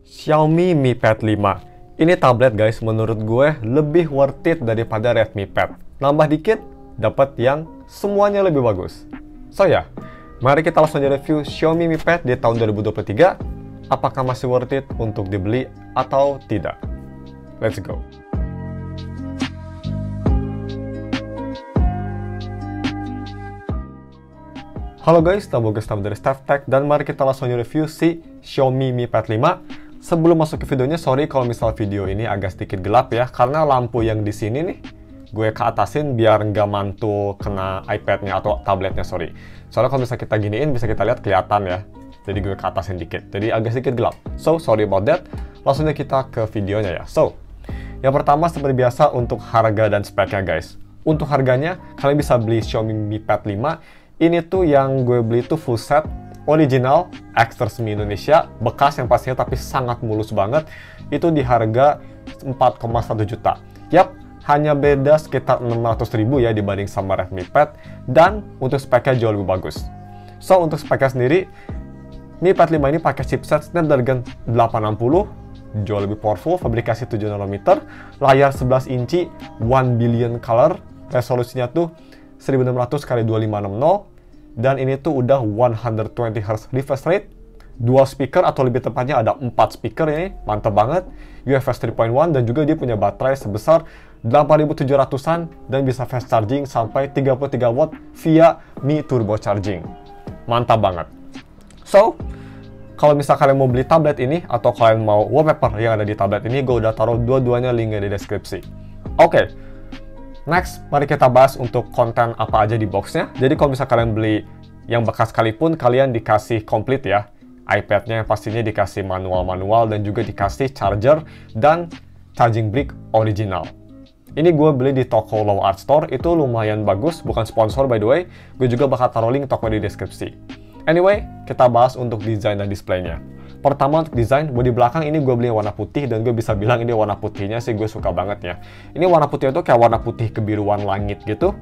Xiaomi Mi Pad 5. Ini tablet guys, menurut gue lebih worth it daripada Redmi Pad. Nambah dikit, dapat yang semuanya lebih bagus. So ya, mari kita langsung aja review Xiaomi Mi Pad di tahun 2023. Apakah masih worth it untuk dibeli atau tidak? Let's go. Halo guys, nama gue Gustaf dari StaffTech dan mari kita langsung review si Xiaomi Mi Pad 5. Sebelum masuk ke videonya, sorry kalau misal video ini agak sedikit gelap ya, karena lampu yang di sini nih gue ke atasin biar nggak mantul kena iPad-nya atau tabletnya, sorry. Soalnya kalau bisa kita giniin, bisa kita lihat kelihatan ya. Jadi gue ke atasin dikit, jadi agak sedikit gelap. So, sorry about that. Langsung aja kita ke videonya ya. So, yang pertama seperti biasa untuk harga dan speknya guys. Untuk harganya, kalian bisa beli Xiaomi Mi Pad 5. Ini tuh yang gue beli tuh full set, original, Extra Resmi Indonesia, bekas yang pastinya tapi sangat mulus banget. Itu di harga 4,1 juta. Yap, hanya beda sekitar 600.000 ya dibanding sama Redmi Pad. Dan untuk speknya jauh lebih bagus. So, untuk speknya sendiri, Mi Pad 5 ini pakai chipset Snapdragon 860, jauh lebih powerful, fabrikasi 7 nanometer, layar 11 inci, 1 billion color, resolusinya tuh 1600 x 2560, dan ini tuh udah 120 Hz refresh rate, dual speaker atau lebih tepatnya ada 4 speaker ini, mantap banget, UFS 3.1, dan juga dia punya baterai sebesar 8700-an dan bisa fast charging sampai 33 watt via Mi Turbo Charging. Mantap banget. So, kalau misal kalian mau beli tablet ini atau kalian mau wallpaper yang ada di tablet ini, gue udah taruh dua-duanya linknya di deskripsi. Oke. Next, mari kita bahas untuk konten apa aja di boxnya. Jadi kalau misalnya kalian beli yang bekas sekalipun, kalian dikasih komplit ya. iPad-nya pastinya dikasih manual-manual dan juga dikasih charger dan charging brick original. Ini gue beli di toko Low Art Store, itu lumayan bagus, bukan sponsor by the way. Gue juga bakal taruh link toko di deskripsi. Anyway, kita bahas untuk desain dan displaynya. Pertama untuk desain, bodi belakang ini gue beli warna putih dan gue bisa bilang ini warna putihnya sih gue suka banget ya. Ini warna putihnya tuh kayak warna putih kebiruan langit gitu.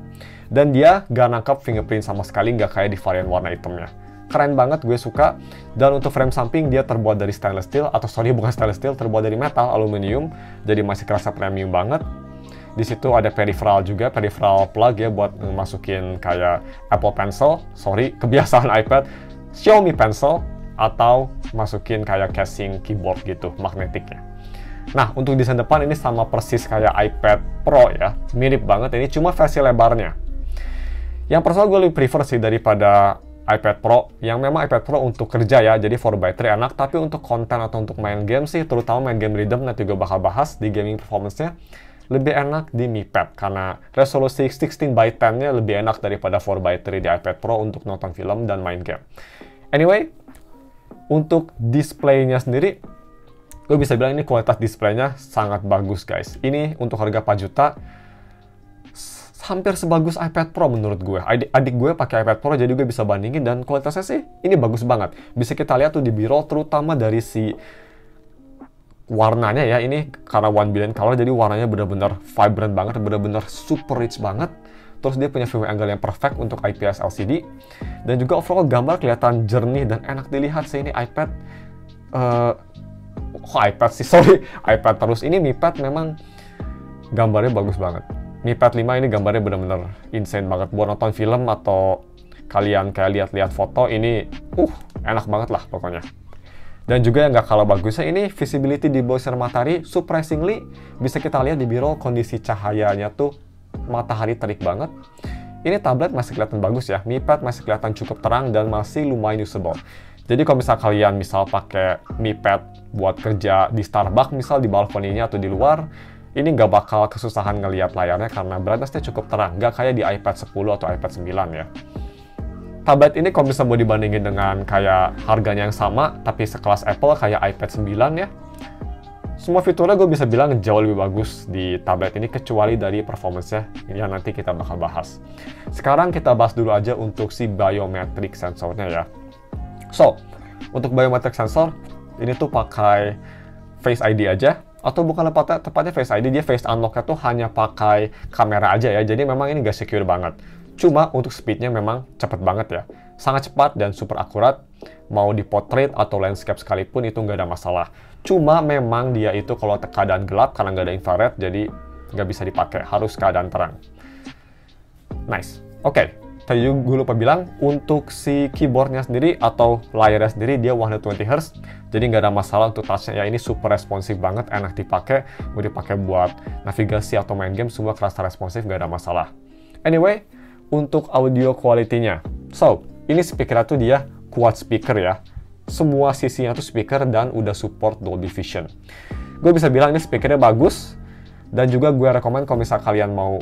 Dan dia gak nangkep fingerprint sama sekali, gak kayak di varian warna hitamnya. Keren banget, gue suka. Dan untuk frame samping dia terbuat dari stainless steel, atau sorry bukan stainless steel, terbuat dari metal, aluminium. Jadi masih kerasa premium banget. Di situ ada peripheral juga, peripheral plug ya buat masukin kayak Apple Pencil, sorry kebiasaan iPad, Xiaomi Pencil, atau masukin kayak casing keyboard gitu, magnetiknya. Nah, untuk desain depan ini sama persis kayak iPad Pro ya, mirip banget, ini cuma versi lebarnya. Yang personal gue lebih prefer sih daripada iPad Pro, yang memang iPad Pro untuk kerja ya, jadi 4x3 enak, tapi untuk konten atau untuk main game sih, terutama main game rhythm, nanti gue bakal bahas di gaming performance-nya, lebih enak di Mi Pad, karena resolusi 16:10-nya lebih enak daripada 4x3 di iPad Pro untuk nonton film dan main game. Anyway, untuk displaynya sendiri, gue bisa bilang ini kualitas displaynya sangat bagus guys. Ini untuk harga 4 juta, hampir sebagus iPad Pro menurut gue. Adik gue pakai iPad Pro jadi gue bisa bandingin dan kualitasnya sih ini bagus banget. Bisa kita lihat tuh di B-roll terutama dari si warnanya ya. Ini karena 1 billion color jadi warnanya benar-benar vibrant banget, benar-benar super rich banget. Terus dia punya viewing angle yang perfect untuk IPS LCD. Dan juga overall gambar kelihatan jernih dan enak dilihat sih ini iPad. iPad sih, sorry. iPad terus. Ini Mi Pad memang gambarnya bagus banget. Mi Pad 5 ini gambarnya benar-benar insane banget. Buat nonton film atau kalian kayak lihat-lihat foto, ini enak banget lah pokoknya. Dan juga yang nggak kalah bagusnya, ini visibility di bawah sinar matahari, surprisingly bisa kita lihat di B-roll kondisi cahayanya tuh matahari terik banget. Ini tablet masih kelihatan bagus ya, Mi Pad masih kelihatan cukup terang dan masih lumayan usable. Jadi kalau misal kalian pakai Mi Pad buat kerja di Starbucks misal di balkoninya atau di luar, ini nggak bakal kesusahan ngelihat layarnya karena brightness-nya cukup terang, nggak kayak di iPad 10 atau iPad 9 ya. Tablet ini kalau bisa mau dibandingin dengan kayak harganya yang sama, tapi sekelas Apple kayak iPad 9 ya, semua fiturnya gue bisa bilang jauh lebih bagus di tablet ini, kecuali dari performance-nya yang nanti kita bakal bahas. Sekarang kita bahas dulu aja untuk si biometric sensornya ya. So, untuk biometric sensor, ini tuh pakai Face ID aja, atau bukan tepatnya Face ID, dia Face Unlock-nya tuh hanya pakai kamera aja ya, jadi memang ini gak secure banget. Cuma untuk speednya memang cepet banget ya. Sangat cepat dan super akurat. Mau di portrait atau landscape sekalipun itu nggak ada masalah. Cuma memang dia itu kalau keadaan gelap karena nggak ada infrared, jadi nggak bisa dipakai, harus keadaan terang. Nice. Oke, tadi juga gue lupa bilang, untuk si keyboardnya sendiri atau layarnya sendiri dia 120Hz, jadi nggak ada masalah untuk touchnya. Ya ini super responsif banget, enak dipakai, mau dipakai buat navigasi atau main game, semua kerasa responsif, nggak ada masalah. Anyway, untuk audio quality-nya, so ini speaker tuh dia quad speaker ya, semua sisinya tuh speaker dan udah support Dolby Vision. Gue bisa bilang ini speakernya bagus, dan juga gue rekomen kalau misal kalian mau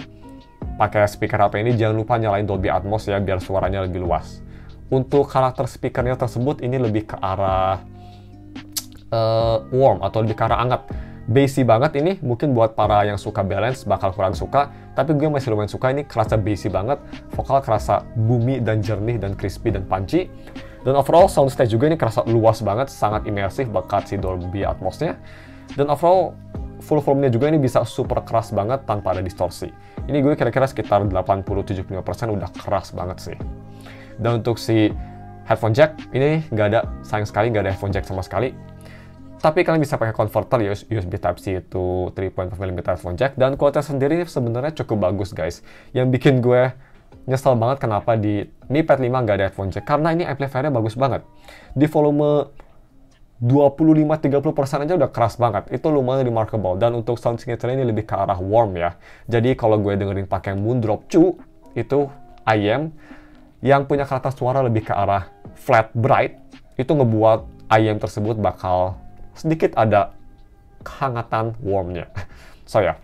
pakai speaker HP ini, jangan lupa nyalain Dolby Atmos ya, biar suaranya lebih luas. Untuk karakter speakernya tersebut, ini lebih ke arah warm atau lebih ke arah hangat. Bassy banget ini, mungkin buat para yang suka balance bakal kurang suka, tapi gue masih lumayan suka. Ini kerasa bassy banget, vokal kerasa boomy dan jernih dan crispy dan punchy. Dan overall soundstage juga ini kerasa luas banget, sangat imersif berkat si Dolby Atmosnya. Dan overall full volume-nya juga ini bisa super keras banget tanpa ada distorsi. Ini gue kira-kira sekitar 80-75% udah keras banget sih. Dan untuk si headphone jack, ini nggak ada, sayang sekali nggak ada headphone jack sama sekali. Tapi kalian bisa pakai converter ya, USB Type-C itu 3.5mm headphone jack. Dan kualitas sendiri sebenarnya cukup bagus guys. Yang bikin gue nyesel banget kenapa di Mi Pad 5 nggak ada headphone jack. Karena ini amplifiernya bagus banget. Di volume 25-30% aja udah keras banget. Itu lumayan remarkable. Dan untuk sound signature ini lebih ke arah warm ya. Jadi kalau gue dengerin pakai Moondrop 2, itu IM yang punya karakter suara lebih ke arah flat bright, itu ngebuat IM tersebut bakal sedikit ada kehangatan warmnya. So ya,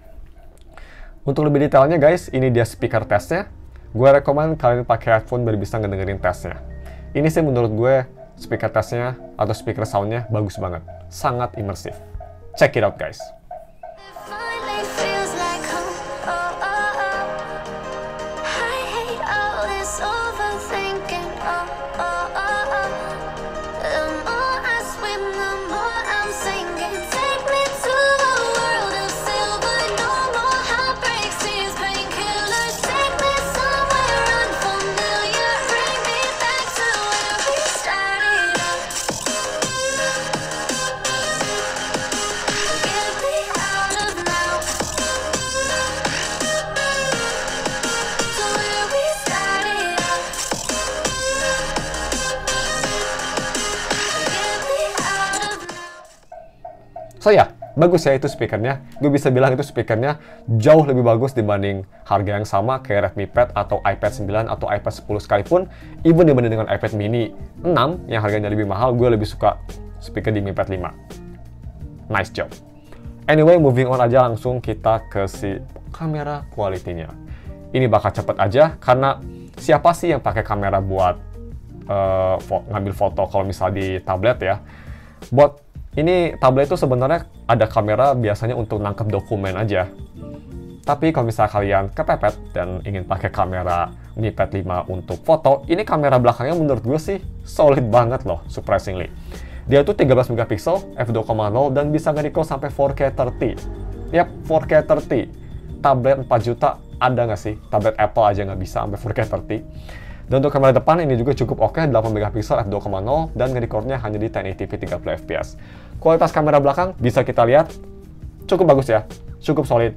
untuk lebih detailnya guys, ini dia speaker testnya. Gue rekomen kalian pakai headphone biar bisa ngedengerin tesnya. Ini sih menurut gue speaker testnya atau speaker soundnya bagus banget, sangat imersif. Check it out guys. So ya, bagus ya itu speakernya. Gue bisa bilang itu speakernya jauh lebih bagus dibanding harga yang sama kayak Redmi Pad atau iPad 9 atau iPad 10 sekalipun. Even dibanding dengan iPad mini 6 yang harganya lebih mahal, gue lebih suka speaker di Mi Pad 5. Nice job. Anyway, moving on aja, langsung kita ke si kamera quality-nya. Ini bakal cepet aja, karena siapa sih yang pakai kamera buat ngambil foto kalau misal di tablet ya. Buat ini tablet itu sebenarnya ada kamera biasanya untuk nangkep dokumen aja. Tapi kalau misalnya kalian kepepet dan ingin pakai kamera Mi Pad 5 untuk foto, ini kamera belakangnya menurut gue sih solid banget loh, surprisingly. Dia tuh 13 megapiksel, f2.0 dan bisa nge-record sampai 4K 30. Yap, 4K 30. Tablet 4 juta ada nggak sih? Tablet Apple aja nggak bisa sampai 4K 30. Dan untuk kamera depan ini juga cukup oke, 8 megapiksel f2.0 dan nge-recordnya hanya di 1080p 30 fps. Kualitas kamera belakang bisa kita lihat cukup bagus ya, cukup solid.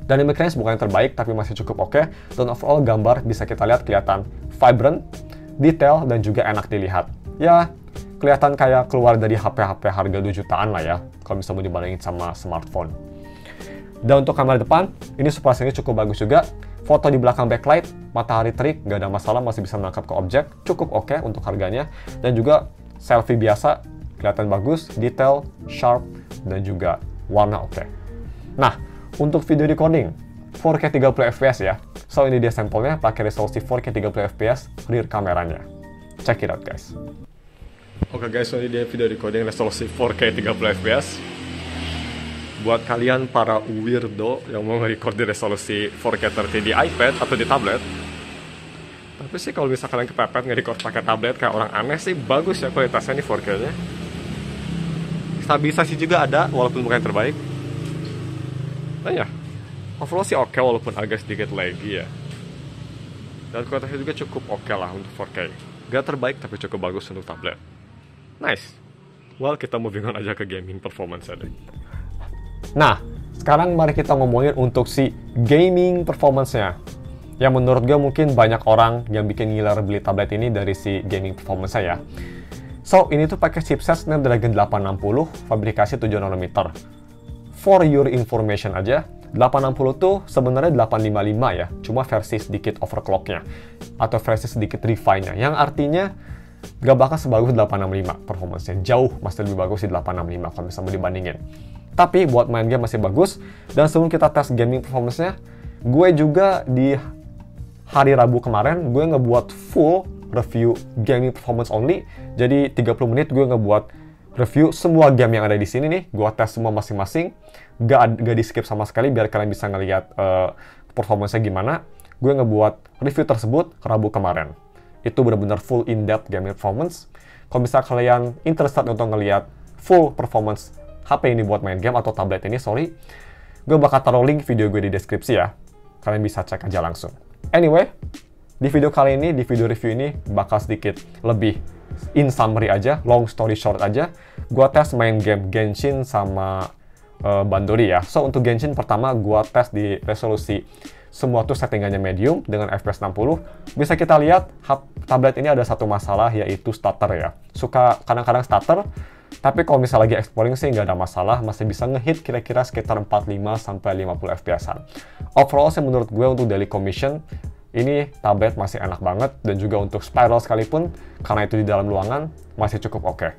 Dynamic range bukan yang terbaik tapi masih cukup oke. Dan overall gambar bisa kita lihat kelihatan vibrant, detail dan juga enak dilihat. Ya, kelihatan kayak keluar dari HP-HP harga 2 jutaan lah ya, kalau misalnya mau dibandingin sama smartphone. Dan untuk kamera depan, ini surprisingly cukup bagus juga. Foto di belakang backlight, matahari terik, nggak ada masalah, masih bisa menangkap ke objek, cukup oke untuk harganya. Dan juga selfie biasa, kelihatan bagus, detail, sharp, dan juga warna oke. Nah, untuk video recording, 4K 30 fps ya. So, ini dia sampelnya, pakai resolusi 4K 30 fps rear kameranya. Check it out guys. Oke guys, so ini dia video recording resolusi 4K 30 fps. Buat kalian para weirdo yang mau nge-record di resolusi 4K 30 di iPad atau di tablet, tapi sih kalau bisa kalian kepepet nge-record pakai tablet kayak orang aneh sih, bagus ya kualitasnya nih 4K-nya. Stabilisasi juga ada, walaupun bukan yang terbaik. Nah ya, overall sih oke walaupun agak sedikit laggy ya. Dan kualitasnya juga cukup oke lah untuk 4K. Gak terbaik tapi cukup bagus untuk tablet. Nice. Well, kita moving on aja ke gaming performance deh. Nah, sekarang mari kita ngomongin untuk si gaming performance-nya. Yang menurut gue mungkin banyak orang yang bikin ngiler beli tablet ini dari si gaming performance-nya ya. So, ini tuh pakai chipset Snapdragon 860, fabrikasi 7 nanometer. For your information aja, 860 tuh sebenarnya 855 ya, cuma versi sedikit overclock-nya, atau versi sedikit refine-nya, yang artinya gak bakal sebagus 865 performance-nya, jauh masih lebih bagus di 865 kalau misalnya dibandingin. Tapi buat main game masih bagus, dan sebelum kita tes gaming performance-nya, gue juga di hari Rabu kemarin, gue ngebuat full review gaming performance only. Jadi 30 menit gue ngebuat review semua game yang ada di sini nih. Gue tes semua masing-masing, gak di skip sama sekali biar kalian bisa ngeliat performance-nya gimana. Gue ngebuat review tersebut Rabu kemarin. Itu benar-benar full in-depth gaming performance. Kalau misalnya kalian interested untuk ngeliat full performance HP ini buat main game atau tablet ini, sorry, gue bakal taruh link video gue di deskripsi ya. Kalian bisa cek aja langsung. Anyway, di video kali ini, di video review ini, bakal sedikit lebih in summary aja, long story short aja. Gua tes main game Genshin sama Bandori ya. So, untuk Genshin pertama, gua tes di resolusi semua tuh settingannya medium dengan FPS 60. Bisa kita lihat, tablet ini ada satu masalah, yaitu stutter ya. Suka kadang-kadang stutter, tapi kalau misalnya lagi exploring sih nggak ada masalah, masih bisa ngehit kira-kira sekitar 45-50 FPS-an. Overall sih menurut gue untuk daily commission, ini tablet masih enak banget, dan juga untuk spiral sekalipun, karena itu di dalam ruangan, masih cukup oke.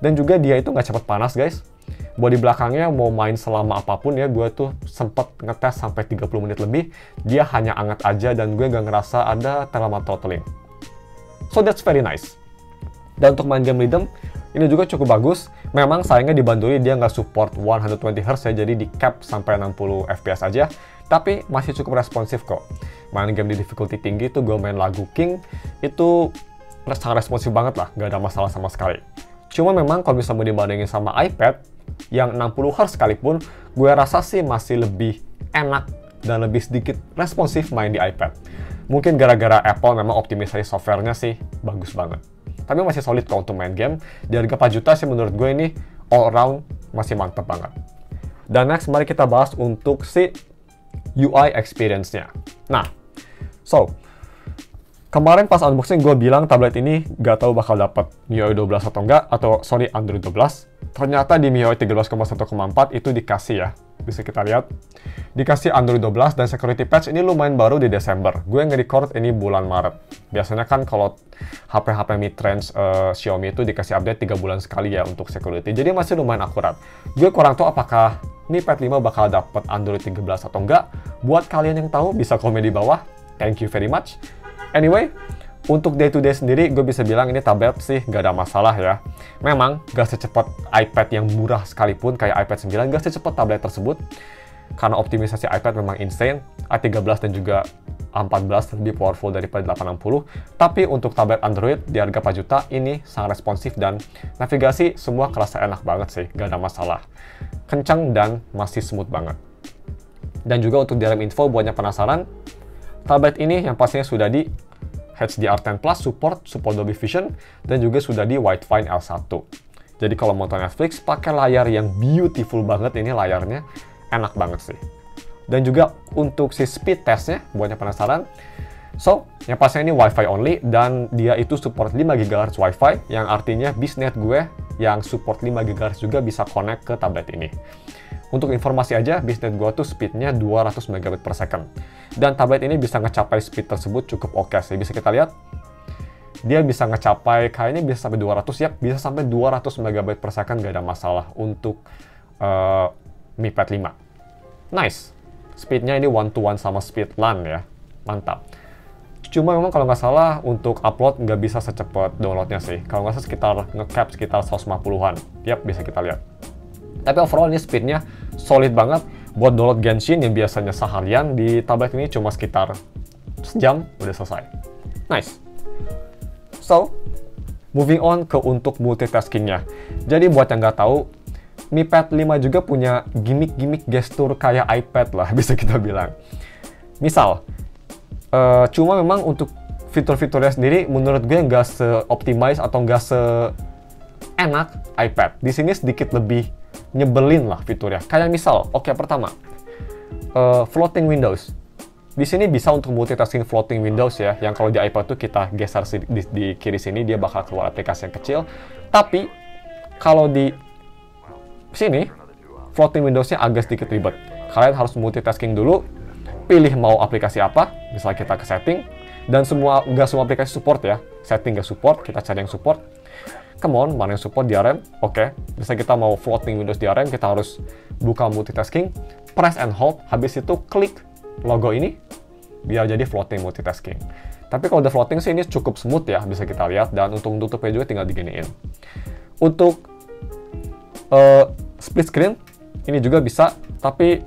Dan juga dia itu nggak cepet panas guys. Bodi belakangnya mau main selama apapun ya, gue tuh sempet ngetes sampai 30 menit lebih, dia hanya hangat aja dan gue nggak ngerasa ada thermal throttling. So that's very nice. Dan untuk main game rhythm, ini juga cukup bagus. Memang sayangnya di Bandori dia nggak support 120Hz ya, jadi di cap sampai 60 FPS aja. Tapi masih cukup responsif kok. Main game di difficulty tinggi itu gue main lagu King, itu sangat responsif banget lah, nggak ada masalah sama sekali. Cuma memang kalau bisa mau dibandingin sama iPad, yang 60Hz sekalipun, gue rasa sih masih lebih enak dan lebih sedikit responsif main di iPad. Mungkin gara-gara Apple memang optimisasi softwarenya sih bagus banget. Tapi masih solid kok untuk main game. Di harga 4 juta sih menurut gue ini all around masih mantep banget. Dan next, mari kita bahas untuk si UI experience-nya. Nah, so, kemarin pas unboxing gue bilang tablet ini gak tahu bakal dapat MIUI 12 atau enggak, atau sorry Android 12. Ternyata di MIUI 13.1.4 itu dikasih ya. Bisa kita lihat. Dikasih Android 12 dan security patch ini lumayan baru di Desember. Gue nge-record ini bulan Maret. Biasanya kan kalau HP-HP mid-range Xiaomi itu dikasih update 3 bulan sekali ya untuk security. Jadi masih lumayan akurat. Gue kurang tahu apakah Mi Pad 5 bakal dapat Android 13 atau enggak. Buat kalian yang tahu bisa komen di bawah. Thank you very much. Anyway, untuk day-to-day sendiri, gue bisa bilang ini tablet sih gak ada masalah ya. Memang gak secepat iPad yang murah sekalipun, kayak iPad 9, gak secepat tablet tersebut. Karena optimisasi iPad memang insane, A13 dan juga A14 lebih powerful daripada 860. Tapi untuk tablet Android di harga 4 juta, ini sangat responsif dan navigasi semua kerasa enak banget sih, gak ada masalah. Kencang dan masih smooth banget. Dan juga untuk dalam info, buat yang penasaran, tablet ini yang pastinya sudah di HDR10 Plus support Dolby Vision, dan juga sudah di Widefine L1. Jadi kalau mau nonton Netflix, pakai layar yang beautiful banget, ini layarnya enak banget sih. Dan juga untuk si speed testnya, buat yang penasaran, so, yang pastinya ini Wi-Fi only, dan dia itu support 5 GHz Wi-Fi, yang artinya bisnet gue yang support 5 GHz juga bisa connect ke tablet ini. Untuk informasi aja, bisnet gue tuh speednya 200 Mbps per second. Dan tablet ini bisa ngecapai speed tersebut cukup oke sih. Bisa kita lihat, dia bisa ngecapai, kayaknya bisa sampai 200 ya, bisa sampai 200 Mbps per second, gak ada masalah untuk Mi Pad 5. Nice. Speednya ini one-to-one sama speed LAN ya, mantap. Cuma memang kalau nggak salah untuk upload nggak bisa secepat downloadnya sih. Kalau nggak salah sekitar nge-cap sekitar 150-an. Yap, bisa kita lihat. Tapi overall ini speednya solid banget. Buat download Genshin yang biasanya seharian, di tablet ini cuma sekitar sejam udah selesai. Nice. So, moving on ke untuk multitaskingnya. Jadi buat yang nggak tahu, Mi Pad 5 juga punya gimmick-gimmick gestur kayak iPad lah, bisa kita bilang. Misal, cuma memang untuk fitur-fiturnya sendiri menurut gue nggak se-optimize atau nggak se-enak iPad. Di sini sedikit lebih nyebelin lah fiturnya. Kayak misal, oke, pertama, floating windows. Di sini bisa untuk multitasking floating windows ya, yang kalau di iPad tuh kita geser di kiri sini, dia bakal keluar aplikasi yang kecil. Tapi, kalau di sini, floating windowsnya agak sedikit ribet. Kalian harus multitasking dulu, pilih mau aplikasi apa, misalnya kita ke setting, dan nggak semua aplikasi support ya. Setting nggak support, kita cari yang support. Come on, mana yang support DRM? Oke. Misalnya kita mau floating windows DRM, kita harus buka multitasking, press and hold, habis itu klik logo ini, biar jadi floating multitasking. Tapi kalau udah floating sih ini cukup smooth ya, bisa kita lihat, dan untuk tutupnya juga tinggal diginiin. Untuk split screen, ini juga bisa, tapi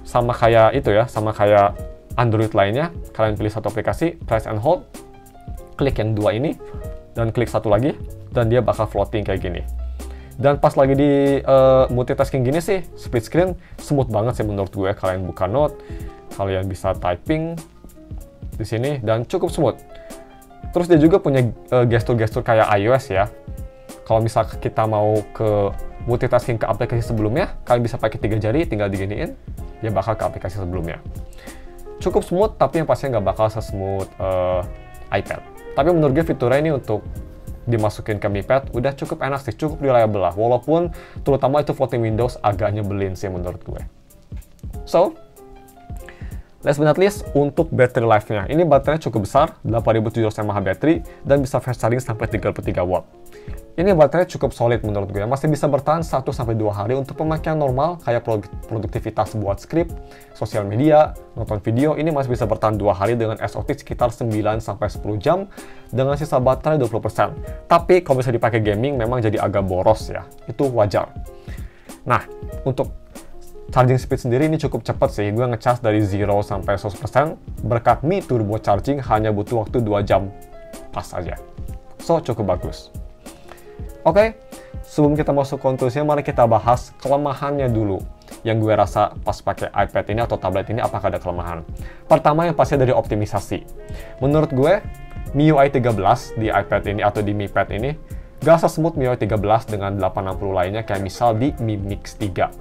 sama kayak itu ya, sama kayak Android lainnya, kalian pilih satu aplikasi, press and hold, klik yang dua ini, dan klik satu lagi, dan dia bakal floating kayak gini. Dan pas lagi di multitasking gini sih, split screen smooth banget sih menurut gue. Kalian buka note, kalian bisa typing di sini, dan cukup smooth. Terus dia juga punya gestur-gestur kayak iOS ya. Kalau misal kita mau ke multitasking ke aplikasi sebelumnya, kalian bisa pakai 3 jari, tinggal diginiin, dia bakal ke aplikasi sebelumnya. Cukup smooth, tapi yang pastinya nggak bakal se-smooth iPad. Tapi menurut gue fiturnya ini untuk dimasukin ke Mi Pad udah cukup enak sih, cukup reliable lah. Walaupun terutama itu floating windows agak nyebelin sih menurut gue. So, last but not least, untuk battery life-nya. Ini baterainya cukup besar, 8700 mAh baterai, dan bisa fast charging sampai 33 watt. Ini baterainya cukup solid menurut gue, masih bisa bertahan 1-2 hari untuk pemakaian normal, kayak produktivitas buat skrip, sosial media, nonton video, ini masih bisa bertahan 2 hari dengan SOT sekitar 9-10 jam, dengan sisa baterai 20%. Tapi kalau bisa dipakai gaming, memang jadi agak boros ya, itu wajar. Nah, untuk charging speed sendiri ini cukup cepat sih, gue ngecas dari 0 sampai 100%, berkat Mi Turbo Charging hanya butuh waktu 2 jam pas aja. So, cukup bagus. Oke, sebelum kita masuk konklusinya, mari kita bahas kelemahannya dulu. Yang gue rasa pas pakai iPad ini atau tablet ini, apakah ada kelemahan? Pertama yang pasti dari optimisasi. Menurut gue, MIUI 13 di iPad ini atau di Mi Pad ini, gak se-smooth MIUI 13 dengan 860 lainnya, kayak misal di Mi Mix 3.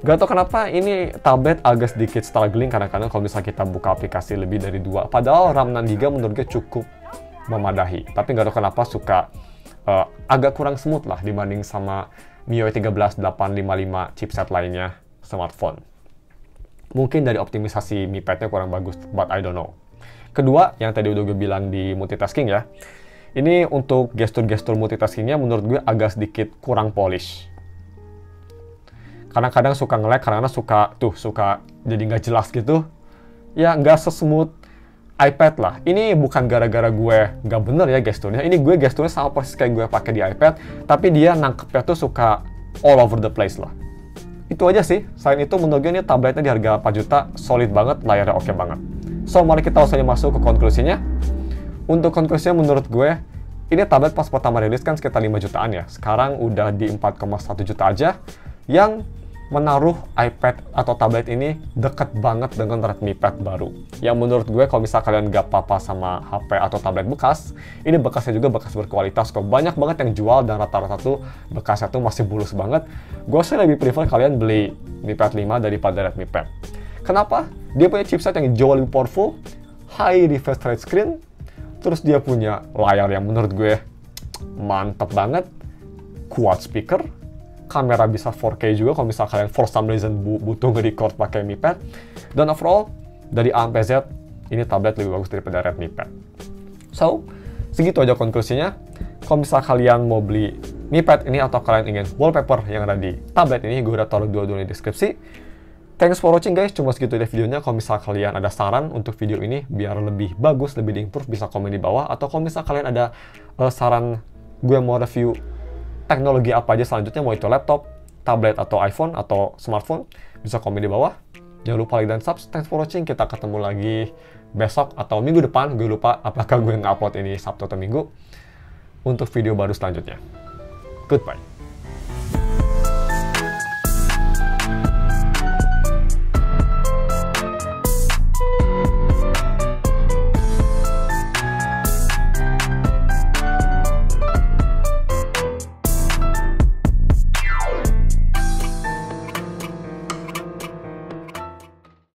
Gak tau kenapa ini tablet agak sedikit struggling kadang-kadang kalau misalnya kita buka aplikasi lebih dari 2. Padahal RAM 6GB menurut gue cukup memadahi. Tapi gak tau kenapa suka agak kurang smooth lah dibanding sama MIUI 13 855 chipset lainnya smartphone. Mungkin dari optimisasi Mi Pad-nya kurang bagus, but I don't know. Kedua, yang tadi udah gue bilang di multitasking ya. Ini untuk gestur-gestur multitaskingnya menurut gue agak sedikit kurang polish. Kadang-kadang suka nge-lag, kadang-kadang suka jadi nggak jelas gitu. Ya, nggak se-smooth iPad lah. Ini bukan gara-gara gue nggak bener ya gesturnya. Ini gue gesturnya sama persis kayak gue pakai di iPad, tapi dia nangkepnya tuh suka all over the place lah. Itu aja sih. Selain itu menurut gue ini tabletnya di harga 4 juta, solid banget, layarnya oke banget. So, mari kita langsung masuk ke konklusinya. Untuk konklusinya menurut gue, ini tablet pas pertama rilis kan sekitar 5 jutaan ya. Sekarang udah di 4,1 juta aja, yang menaruh iPad atau tablet ini deket banget dengan Redmi Pad baru. Yang menurut gue kalau misal kalian gak apa-apa sama HP atau tablet bekas, ini bekasnya juga bekas berkualitas kok. Banyak banget yang jual dan rata-rata tuh bekasnya tuh masih bulus banget. Gue sih lebih prefer kalian beli Mi Pad 5 daripada Redmi Pad. Kenapa? Dia punya chipset yang jauh lebih powerful, high refresh rate screen, terus dia punya layar yang menurut gue mantap banget, quad speaker, kamera bisa 4K juga kalau misal kalian for some reason butuh nge-record pakai Mi Pad. Dan overall, dari A sampai Z, ini tablet lebih bagus daripada Redmi Pad. So, segitu aja konklusinya. Kalau misal kalian mau beli Mi Pad ini atau kalian ingin wallpaper yang ada di tablet ini, gue udah taruh dua-duanya di deskripsi. Thanks for watching guys, cuma segitu deh videonya. Kalau misal kalian ada saran untuk video ini biar lebih bagus, lebih di-improve, bisa komen di bawah. Atau kalau misal kalian ada saran gue mau review teknologi apa aja selanjutnya, mau itu laptop, tablet, atau iPhone, atau smartphone, bisa komen di bawah. Jangan lupa like dan subscribe. Thanks for watching. Kita ketemu lagi besok atau minggu depan. Gue lupa apakah gue nge-upload ini Sabtu atau Minggu untuk video baru selanjutnya. Goodbye.